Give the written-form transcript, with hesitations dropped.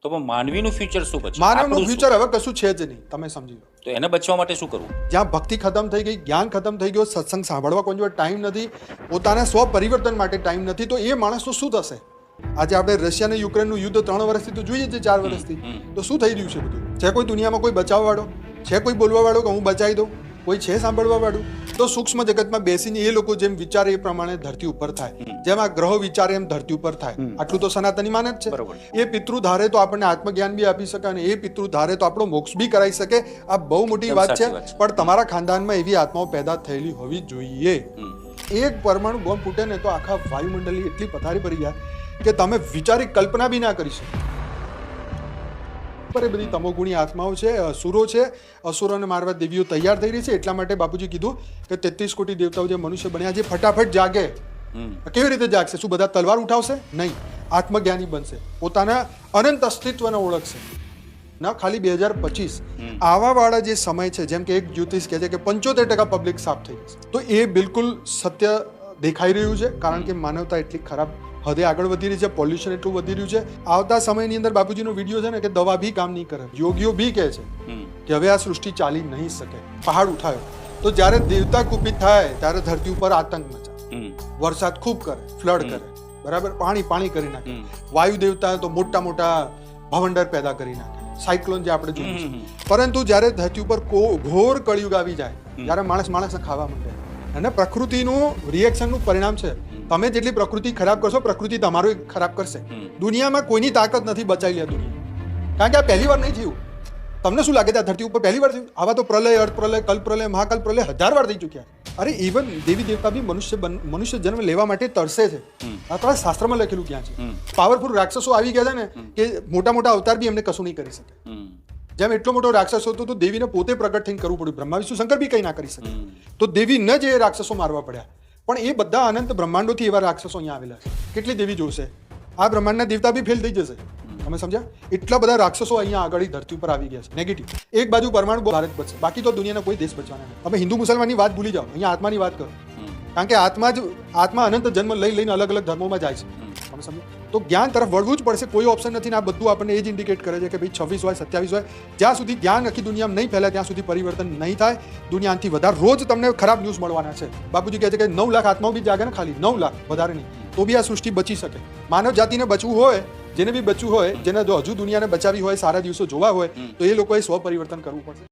તો પણ માનવીનું ફ્યુચર શું પછી? માનવનું ફ્યુચર હવે કશું છે જ નહીં, તમે સમજી લો. તો એને બચવા માટે શું કરવું? જ્યાં ભક્તિ ખતમ થઈ ગઈ, જ્ઞાન ખતમ થઈ ગયો, સત્સંગ સાંભળવા કોઈ જોડે ટાઈમ નથી, પોતાના સ્વ પરિવર્તન માટે ટાઈમ નથી, તો એ માણસનું શું થશે? આજે આપણે રશિયા અને યુક્રેનનું યુદ્ધ 3 વર્ષથી તો જોઈએ છે, 4 વર્ષથી, તો શું થઈ રહ્યું છે બધું? છે કોઈ દુનિયામાં કોઈ બચાવવા વાળો? છે કોઈ બોલવા વાળો કે હું બચાવી દઉં? કોઈ છે સાંભળવા વાળું? તો સૂક્ષ્મ જગતમાં બેસીને એ લોકો જેમ વિચારે એ પ્રમાણે ધરતી ઉપર થાય, જેમ આ ગ્રહો વિચારે એમ ધરતી ઉપર થાય. આટલું તો સનાતની માને જ છે. બરોબર. એ પિતૃ ધારે તો આપણને આત્મજ્ઞાન બી આપી શકે અને એ પિતૃ ધારે તો આપણો મોક્ષ બી કરાવી શકે. આ બહુ મોટી એકદમ વાત છે. સાચી વાત છે. પણ તમારા ખાનદાનમાં એવી આત્માઓ પેદા થયેલી હોવી જોઈએ. એક પરમાણુ બોમ્બ ફૂટે ને તો આખા વાયુમંડળની એટલી પથારી ભરી જાય કે તમે વિચારી કલ્પના બી ના કરી શકો. પર એ બધી તમોગુણી આત્માઓ છે, અસુરો છે, અસુરોને મારવા દેવીઓ તૈયાર થઈ રહી છે. એટલા માટે બાપુજી કીધું કે 33 કોટી દેવતાઓ જે મનુષ્ય બન્યા છે ફટાફટ જાગે. કેવી રીતે જાગશે? શું બધા તલવાર ઉઠાવશે? નહીં, આત્મજ્ઞાની બનશે, પોતાના અનંત અસ્તિત્વને ઓળખશે. ના ખાલી 2025 આવા વાળા જે સમય છે, જેમ કે એક જ્યોતિષ કહે છે કે 75% પબ્લિક સાફ થઈ જશે, તો એ બિલકુલ સત્ય દેખાઈ રહ્યું છે. કારણ કે માનવતા એટલી ખરાબ હદે આગળ વધી રહી છે, પોલ્યુશન એટલું વધી રહ્યું છે. આવતા સમયની અંદર બાપુજીનો વિડીયો છે ને કે દવા બી કામ નહીં કરે. યોગીઓ બી કહે છે કે હવે આ સૃષ્ટિ ચાલી નહીં શકે. પહાડ ઉઠાયો તો જ્યારે દેવતા કુપિત થાય ત્યારે ધરતી ઉપર આતંક મચાય, વરસાદ ખૂબ કરે, ફ્લડ કરે, બરાબર, પાણી કરી નાખે. વાયુ દેવતા તો મોટા મોટા ભવંડર પેદા કરી નાખે, સાયક્લોન જે આપણે જોયું છે. પરંતુ જ્યારે ધરતી ઉપર ઘોર કળિયુગ આવી જાય, જ્યારે માણસને ખાવા માંડે, અને પ્રકૃતિનું રિએક્શનનું પરિણામ છે. તમે જેટલી પ્રકૃતિ ખરાબ કરશો, પ્રકૃતિ તમારું ખરાબ કરશે. દુનિયામાં કોઈની તાકાત નથી બચાવી લે દુનિયા, કારણ કે આ પહેલી વાર નહીં થયું. તમને શું લાગે છે આ ધરતી ઉપર પહેલી વાર થયું? આવા તો પ્રલય, અર્થ પ્રલય, કલ્પ પ્રલય, મહાકાલ પ્રલય 1000 વાર થઈ ચૂક્યા. અરે ઇવન દેવી દેવતા બી મનુષ્ય જન્મ લેવા માટે તરસે છે. આપણા શાસ્ત્રમાં લખેલું ક્યાં છે? પાવરફુલ રાક્ષસો આવી ગયા છે ને કે મોટા મોટા અવતાર બી એમને કશું નહીં કરી શકે. જેમ એટલો મોટો રાક્ષસ હતો તો દેવીને પોતે પ્રગટ થઈને કરવું પડ્યું. બ્રહ્મા વિષ્ણુ શંકર બી કંઈ ના કરી શકે, તો દેવીને જ એ રાક્ષસો મારવા પડ્યા. પણ એ બધા અનંત બ્રહ્માંડોથી એવા રાક્ષસો અહીંયા આવેલા છે. કેટલી દેવી જોશે? આ બ્રહ્માંડના દેવતા બી ફેલ થઈ જશે. તમે સમજ્યા? એટલા બધા રાક્ષસો અહીંયા આગળ ધરતી ઉપર આવી ગયા છે. નેગેટિવ. એક બાજુ પરમાણુ ભારત બચશે, બાકી તો દુનિયાના કોઈ દેશ બચવાના નથી. તમે હિન્દુ મુસલમાનની વાત ભૂલી જાઓ, અહીંયા આત્માની વાત કરો. કારણ કે આત્મા અનંત જન્મ લઈને અલગ અલગ ધર્મોમાં જાય છે. તમે સમજો? તો જ્ઞાન તરફ વળવું જ પડશે, કોઈ ઓપ્શન નથી. આ બધું આપણને એ જ ઇન્ડિકેટ કરે છે કે ભાઈ 26 હોય 27 હોય, જ્યાં સુધી જ્ઞાન આખી દુનિયામાં નહીં ફેલાય ત્યાં સુધી પરિવર્તન નહીં થાય. દુનિયાથી વધારે રોજ તમને ખરાબ ન્યૂઝ મળવાના છે. બાપુજી કહે છે કે 9 લાખ આત્માઓ બી જાગે ને, ખાલી 9 લાખ, વધારે નહીં, તો બી આ સૃષ્ટિ બચી શકે. માનવ જાતિને બચવું હોય, જેને બી બચવું હોય, જેને હજુ દુનિયાને બચાવી હોય, સારા દિવસો જોવા હોય, તો એ લોકોએ સ્વ પરિવર્તન કરવું પડશે.